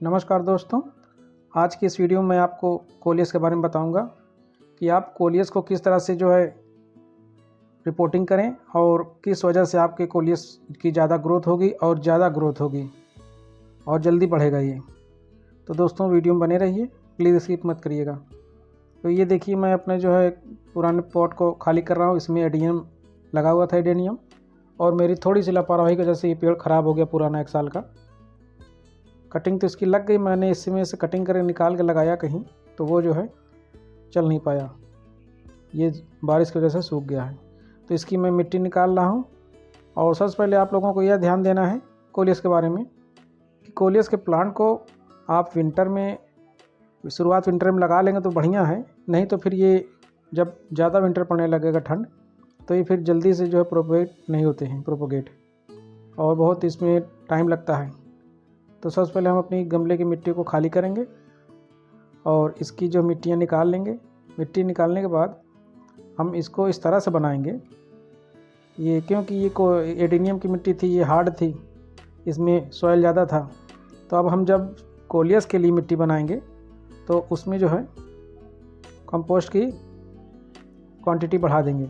नमस्कार दोस्तों, आज की इस वीडियो में आपको कोलियस के बारे में बताऊंगा कि आप कोलियस को किस तरह से रिपोर्टिंग करें और किस वजह से आपके कोलियस की ज़्यादा ग्रोथ होगी और जल्दी बढ़ेगा ये। तो दोस्तों वीडियो में बने रहिए, प्लीज़ स्किप मत करिएगा। तो ये देखिए, मैं अपने पुराने पॉट को खाली कर रहा हूँ। इसमें एडेनियम लगा हुआ था, एडेनियम, और मेरी थोड़ी सी लापरवाही की वजह से ये पेड़ ख़राब हो गया, पुराना 1 साल का। कटिंग तो इसकी लग गई, मैंने इसमें से कटिंग करके निकाल के लगाया कहीं, तो वो चल नहीं पाया, ये बारिश की वजह से सूख गया है। तो इसकी मैं मिट्टी निकाल रहा हूँ। और सबसे पहले आप लोगों को यह ध्यान देना है कोलियस के बारे में कि कोलियस के प्लांट को आप शुरुआत विंटर में लगा लेंगे तो बढ़िया है, नहीं तो फिर ये जब ज़्यादा विंटर पड़ने लगेगा, ठंड, तो ये फिर जल्दी से प्रोपोगेट नहीं होते हैं, और बहुत इसमें टाइम लगता है। तो सबसे पहले हम अपनी गमले की मिट्टी को खाली करेंगे और इसकी मिट्टियाँ निकाल लेंगे। मिट्टी निकालने के बाद हम इसको इस तरह से बनाएंगे, ये क्योंकि ये एडेनियम की मिट्टी थी, ये हार्ड थी, इसमें सॉइल ज़्यादा था। तो अब हम जब कोलियस के लिए मिट्टी बनाएंगे तो उसमें कंपोस्ट की क्वांटिटी बढ़ा देंगे,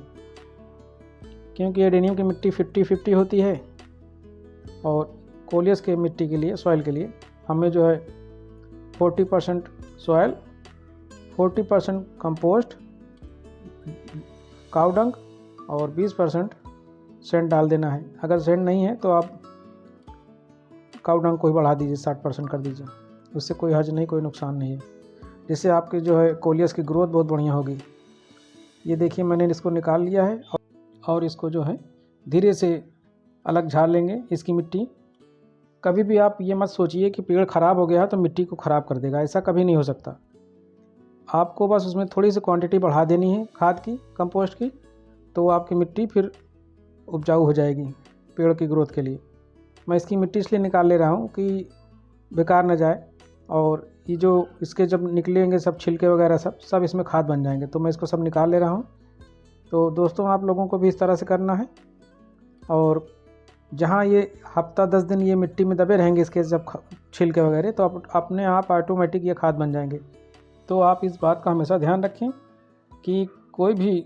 क्योंकि एडेनियम की मिट्टी 50-50 होती है और कोलियस के मिट्टी के लिए, सॉइल के लिए, हमें 40% सॉइल, 40% कंपोस्ट, काऊ डंग और 20% सेंड डाल देना है। अगर सेंड नहीं है तो आप काऊ डंग को ही बढ़ा दीजिए, 60% कर दीजिए, उससे कोई हर्ज नहीं, कोई नुकसान नहीं है, जिससे आपकी कोलियस की ग्रोथ बहुत बढ़िया होगी। ये देखिए, मैंने इसको निकाल लिया है और इसको धीरे से अलग झाड़ लेंगे इसकी मिट्टी। कभी भी आप ये मत सोचिए कि पेड़ ख़राब हो गया है तो मिट्टी को ख़राब कर देगा, ऐसा कभी नहीं हो सकता। आपको बस उसमें थोड़ी सी क्वांटिटी बढ़ा देनी है खाद की, कंपोस्ट की, तो आपकी मिट्टी फिर उपजाऊ हो जाएगी पेड़ की ग्रोथ के लिए। मैं इसकी मिट्टी इसलिए निकाल ले रहा हूँ कि बेकार न जाए, और ये इसके जब निकलेंगे सब छिलके वगैरह सब इसमें खाद बन जाएंगे, तो मैं इसको सब निकाल ले रहा हूँ। तो दोस्तों, आप लोगों को भी इस तरह से करना है, और जहाँ ये हफ्ता 10 दिन ये मिट्टी में दबे रहेंगे इसके जब छिलके वगैरह, तो अपने आप ऑटोमेटिक ये खाद बन जाएंगे। तो आप इस बात का हमेशा ध्यान रखें कि कोई भी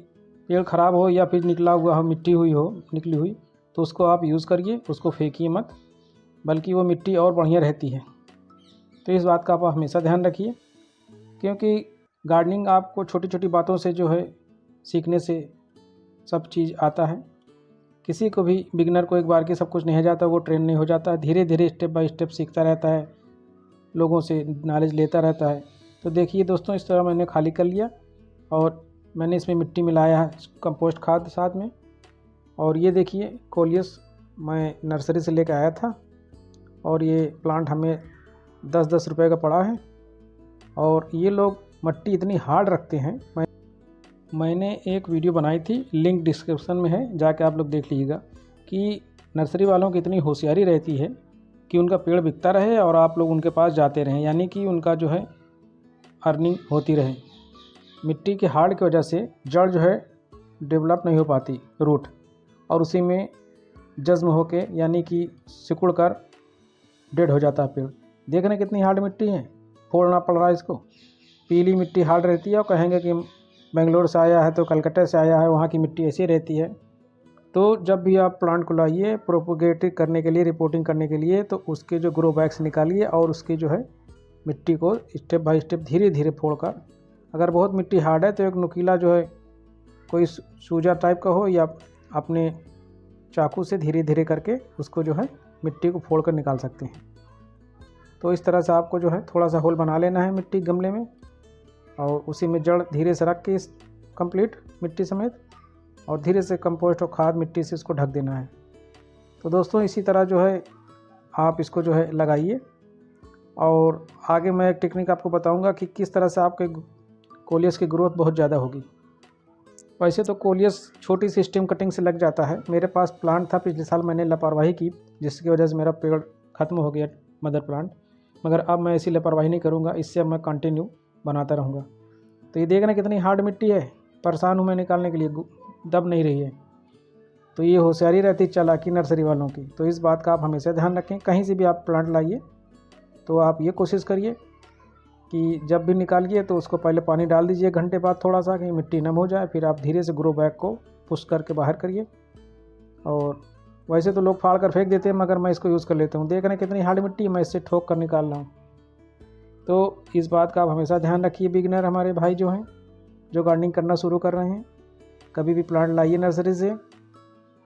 पेड़ ख़राब हो या फिर निकला हुआ हो, मिट्टी निकली हुई, तो उसको आप यूज़ करिए, उसको फेंकिए मत, बल्कि वो मिट्टी और बढ़िया रहती है। तो इस बात का आप हमेशा ध्यान रखिए, क्योंकि गार्डनिंग आपको छोटी छोटी बातों से सीखने से सब चीज़ आता है। किसी को भी, बिगनर को एक बार के सब कुछ नहीं आ जाता, वो ट्रेन नहीं हो जाता है, धीरे धीरे स्टेप बाय स्टेप सीखता रहता है, लोगों से नॉलेज लेता रहता है। तो देखिए दोस्तों, इस तरह मैंने खाली कर लिया और मैंने इसमें मिट्टी मिलाया है, कंपोस्ट खाद साथ में। और ये देखिए, कोलियस मैं नर्सरी से लेकर आया था, और ये प्लांट हमें 10-10 रुपये का पड़ा है। और ये लोग मिट्टी इतनी हार्ड रखते हैं, मैंने एक वीडियो बनाई थी, लिंक डिस्क्रिप्शन में है, जाके आप लोग देख लीजिएगा, कि नर्सरी वालों की इतनी होशियारी रहती है कि उनका पेड़ बिकता रहे और आप लोग उनके पास जाते रहें, यानी कि उनका अर्निंग होती रहे। मिट्टी के हार्ड की वजह से जड़ डेवलप नहीं हो पाती, रूट, और उसी में जज्म होके, यानी कि सिकुड़ कर डेड हो जाता है पेड़। देखने कितनी हार्ड मिट्टी है, फोड़ना पड़ रहा है इसको। पीली मिट्टी हार्ड रहती है, और कहेंगे कि बेंगलोर से आया है तो कलकत्ता से आया है, वहाँ की मिट्टी ऐसी रहती है। तो जब भी आप प्लांट को लाइए प्रोपोगेट करने के लिए, रिपोर्टिंग करने के लिए, तो उसके ग्रो बैग्स निकालिए और उसकी मिट्टी को स्टेप बाय स्टेप धीरे धीरे फोड़कर, अगर बहुत मिट्टी हार्ड है तो एक नुकीला कोई सूजा टाइप का हो, या अपने चाकू से धीरे धीरे करके उसको मिट्टी को फोड़ कर निकाल सकते हैं। तो इस तरह से आपको थोड़ा सा होल बना लेना है मिट्टी गमले में, और उसी में जड़ धीरे से रख के इस कंप्लीट मिट्टी समेत, और धीरे से कंपोस्ट और खाद मिट्टी से इसको ढक देना है। तो दोस्तों, इसी तरह आप इसको लगाइए। और आगे मैं एक टेक्निक आपको बताऊंगा कि किस तरह से आपके कोलियस की ग्रोथ बहुत ज़्यादा होगी। वैसे तो कोलियस छोटी सी स्टेम कटिंग से लग जाता है। मेरे पास प्लांट था, पिछले साल मैंने लापरवाही की, जिसकी वजह से मेरा पेड़ ख़त्म हो गया, मदर प्लांट, मगर अब मैं ऐसी लापरवाही नहीं करूँगा, इससे अब मैं कंटिन्यू बनाता रहूँगा। तो ये देखना कितनी हार्ड मिट्टी है, परेशान हूँ मैं निकालने के लिए, दब नहीं रही है। तो ये होशियारी रहती चालाकी नर्सरी वालों की। तो इस बात का आप हमेशा ध्यान रखें, कहीं से भी आप प्लांट लाइए तो आप ये कोशिश करिए कि जब भी निकालिए तो उसको पहले पानी डाल दीजिए घंटे बाद थोड़ा सा, कि मिट्टी नम हो जाए। फिर आप धीरे से ग्रो बैग को पुश करके बाहर करिए। और वैसे तो लोग फाड़ कर फेंक देते हैं, मगर मैं इसको यूज़ कर लेता हूँ। देख रहे हैं कितनी हार्ड मिट्टी है, मैं इससे ठोक कर निकाल रहा हूँ। तो इस बात का आप हमेशा ध्यान रखिए, बिगिनर हमारे भाई जो हैं, जो गार्डनिंग करना शुरू कर रहे हैं। कभी भी प्लांट लाइए नर्सरी से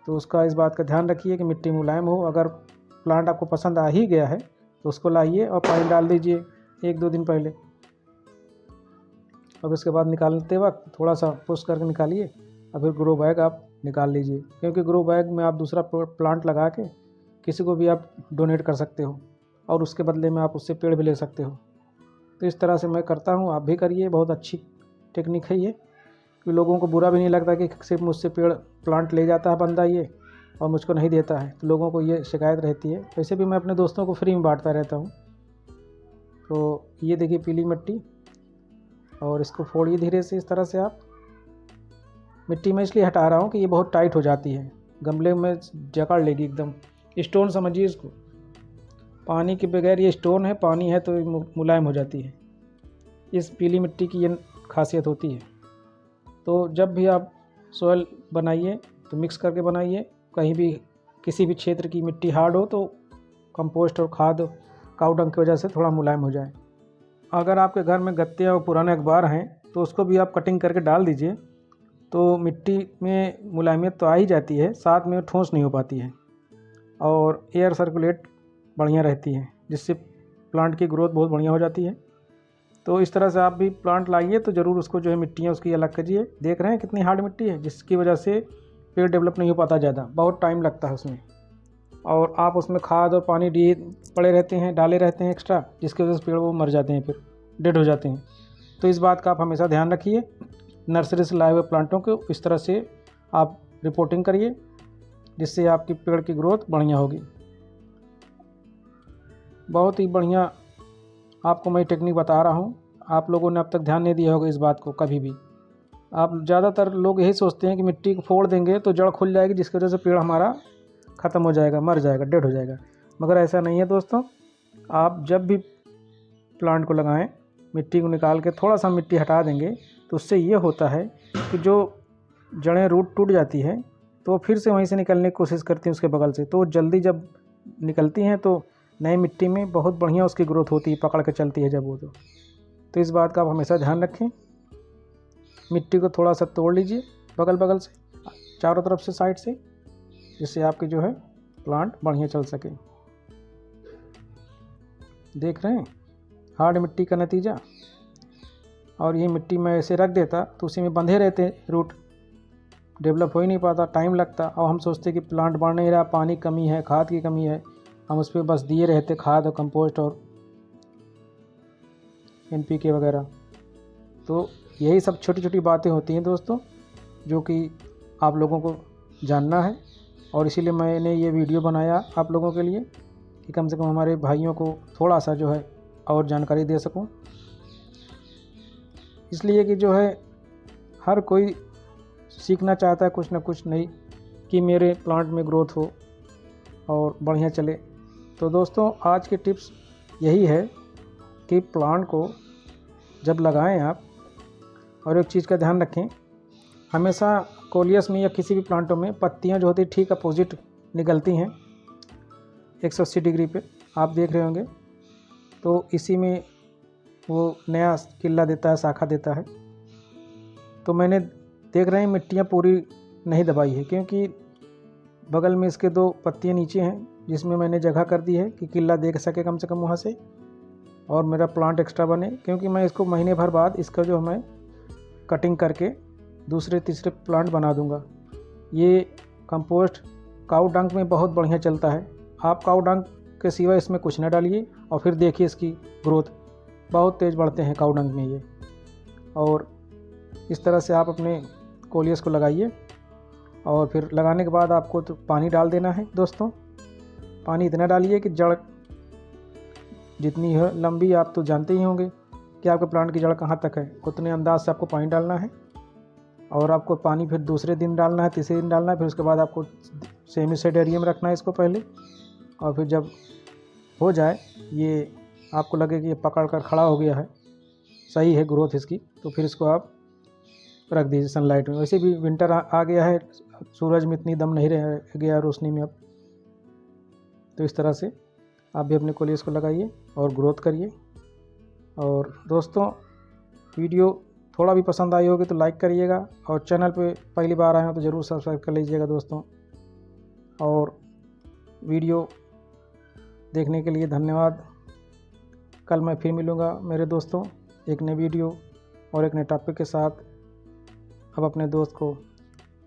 तो उसका इस बात का ध्यान रखिए कि मिट्टी मुलायम हो। अगर प्लांट आपको पसंद आ ही गया है तो उसको लाइए और पानी डाल दीजिए 1-2 दिन पहले। अब इसके बाद निकालते वक्त थोड़ा सा पुश करके निकालिए और फिर ग्रो बैग आप निकाल लीजिए, क्योंकि ग्रो बैग में आप दूसरा प्लांट लगा के किसी को भी आप डोनेट कर सकते हो और उसके बदले में आप उससे पेड़ भी ले सकते हो। तो इस तरह से मैं करता हूँ, आप भी करिए। बहुत अच्छी टेक्निक है ये, कि लोगों को बुरा भी नहीं लगता कि सिर्फ मुझसे प्लांट ले जाता है बंदा ये और मुझको नहीं देता है। तो लोगों को ये शिकायत रहती है। वैसे भी मैं अपने दोस्तों को फ्री में बांटता रहता हूँ। तो ये देखिए पीली मिट्टी, और इसको फोड़िए धीरे से। इस तरह से आप मिट्टी में इसलिए हटा रहा हूँ कि ये बहुत टाइट हो जाती है, गमले में जकड़ लेगी एकदम। स्टोन समझिए इसको, पानी के बगैर ये स्टोन है, पानी है तो मुलायम हो जाती है। इस पीली मिट्टी की ये खासियत होती है। तो जब भी आप सोयल बनाइए तो मिक्स करके बनाइए। कहीं भी किसी भी क्षेत्र की मिट्टी हार्ड हो तो कंपोस्ट और खाद काऊ डंग की वजह से थोड़ा मुलायम हो जाए। अगर आपके घर में गत्ते और पुराने अखबार हैं तो उसको भी आप कटिंग करके डाल दीजिए, तो मिट्टी में मुलायमियत तो आ ही जाती है, साथ में ठोस नहीं हो पाती है और एयर सर्कुलेट बढ़िया रहती है, जिससे प्लांट की ग्रोथ बहुत बढ़िया हो जाती है। तो इस तरह से आप भी प्लांट लाइए तो ज़रूर उसको जो है मिट्टी है उसकी अलग कीजिए। देख रहे हैं कितनी हार्ड मिट्टी है, जिसकी वजह से पेड़ डेवलप नहीं हो पाता, ज़्यादा बहुत टाइम लगता है उसमें। और आप उसमें खाद और पानी पड़े रहते हैं, डाले रहते हैं एक्स्ट्रा, जिसकी वजह से पेड़ वो मर जाते हैं, फिर डेड हो जाते हैं। तो इस बात का आप हमेशा ध्यान रखिए। नर्सरी से लाए हुए प्लांटों को इस तरह से आप रिपोर्टिंग करिए, जिससे आपकी पेड़ की ग्रोथ बढ़िया होगी। बहुत ही बढ़िया आपको मैं टेक्निक बता रहा हूँ। आप लोगों ने अब तक ध्यान नहीं दिया होगा इस बात को कभी भी। आप ज़्यादातर लोग यही सोचते हैं कि मिट्टी को फोड़ देंगे तो जड़ खुल जाएगी, जिसकी वजह से पेड़ हमारा ख़त्म हो जाएगा, मर जाएगा, डेड हो जाएगा। मगर ऐसा नहीं है दोस्तों। आप जब भी प्लांट को लगाएं, मिट्टी को निकाल के थोड़ा सा मिट्टी हटा देंगे तो उससे ये होता है कि जो जड़ें रूट टूट जाती है तो फिर से वहीं से निकलने की कोशिश करती हैं उसके बगल से। तो जल्दी जब निकलती हैं तो नई मिट्टी में बहुत बढ़िया उसकी ग्रोथ होती है, पकड़ के चलती है जब वो। तो इस बात का आप हमेशा ध्यान रखें। मिट्टी को थोड़ा सा तोड़ लीजिए बगल बगल से, चारों तरफ से, साइड से, जिससे आपके जो है प्लांट बढ़िया चल सके। देख रहे हैं हार्ड मिट्टी का नतीजा। और ये मिट्टी में ऐसे रख देता तो उसी में बंधे रहते, रूट डेवलप हो ही नहीं पाता, टाइम लगता। और हम सोचते कि प्लांट बढ़ नहीं रहा, पानी कमी है, खाद की कमी है, हम उस पर बस दिए रहते खाद और कंपोस्ट और NPK वगैरह। तो यही सब छोटी छोटी बातें होती हैं दोस्तों, जो कि आप लोगों को जानना है। और इसीलिए मैंने ये वीडियो बनाया आप लोगों के लिए, कि कम से कम हमारे भाइयों को थोड़ा सा जो है और जानकारी दे सकूं। इसलिए कि जो है हर कोई सीखना चाहता है कुछ ना कुछ नहीं, कि मेरे प्लांट में ग्रोथ हो और बढ़िया चले। तो दोस्तों आज के टिप्स यही है कि प्लांट को जब लगाएं आप, और एक चीज़ का ध्यान रखें, हमेशा कोलियस में या किसी भी प्लांटों में पत्तियां जो होती ठीक अपोजिट निकलती हैं 180 डिग्री पे, आप देख रहे होंगे। तो इसी में वो नया किल्ला देता है, शाखा देता है। तो मैंने देख रहे हैं मिट्टियाँ पूरी नहीं दबाई है, क्योंकि बगल में इसके 2 पत्तियाँ नीचे हैं, जिसमें मैंने जगह कर दी है कि किल्ला देख सके कम से कम वहाँ से, और मेरा प्लांट एक्स्ट्रा बने। क्योंकि मैं इसको महीने भर बाद इसका जो मैं कटिंग करके दूसरे तीसरे प्लांट बना दूंगा। ये कंपोस्ट काऊ डंक में बहुत बढ़िया चलता है। आप काऊ डंक के सिवा इसमें कुछ ना डालिए और फिर देखिए इसकी ग्रोथ बहुत तेज़ बढ़ते हैं काऊ डंक में ये। और इस तरह से आप अपने कोलियस को लगाइए, और फिर लगाने के बाद आपको तो पानी डाल देना है दोस्तों। पानी इतना डालिए कि जड़ जितनी है लंबी, आप तो जानते ही होंगे कि आपके प्लांट की जड़ कहाँ तक है, उतने अंदाज से आपको पानी डालना है। और आपको पानी फिर दूसरे दिन डालना है, तीसरे दिन डालना है, फिर उसके बाद आपको सेमी सेड एरिया में रखना है इसको पहले। और फिर जब हो जाए ये आपको लगे कि ये पकड़ कर खड़ा हो गया है, सही है ग्रोथ इसकी, तो फिर इसको आप रख दीजिए सनलाइट में। वैसे भी विंटर आ गया है, सूरज में इतनी दम नहीं रह गया रोशनी में अब, तो इस तरह से आप भी अपने कोलियस को लगाइए और ग्रोथ करिए। और दोस्तों, वीडियो थोड़ा भी पसंद आई होगी तो लाइक करिएगा, और चैनल पे पहली बार आए हो तो ज़रूर सब्सक्राइब कर लीजिएगा दोस्तों। और वीडियो देखने के लिए धन्यवाद। कल मैं फिर मिलूँगा मेरे दोस्तों एक नई वीडियो और एक नए टॉपिक के साथ। अब अपने दोस्त को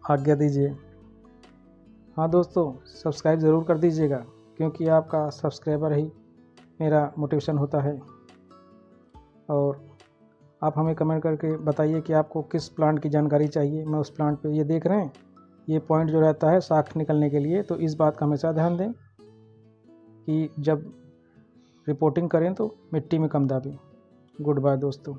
आज्ञा दीजिए। हाँ दोस्तों, सब्सक्राइब ज़रूर कर दीजिएगा, क्योंकि आपका सब्सक्राइबर ही मेरा मोटिवेशन होता है। और आप हमें कमेंट करके बताइए कि आपको किस प्लांट की जानकारी चाहिए। मैं उस प्लांट पे, ये देख रहे हैं ये पॉइंट जो रहता है शाख निकलने के लिए, तो इस बात का हमेशा ध्यान दें कि जब रिपोर्टिंग करें तो मिट्टी में कम दाबें। गुड बाय दोस्तों।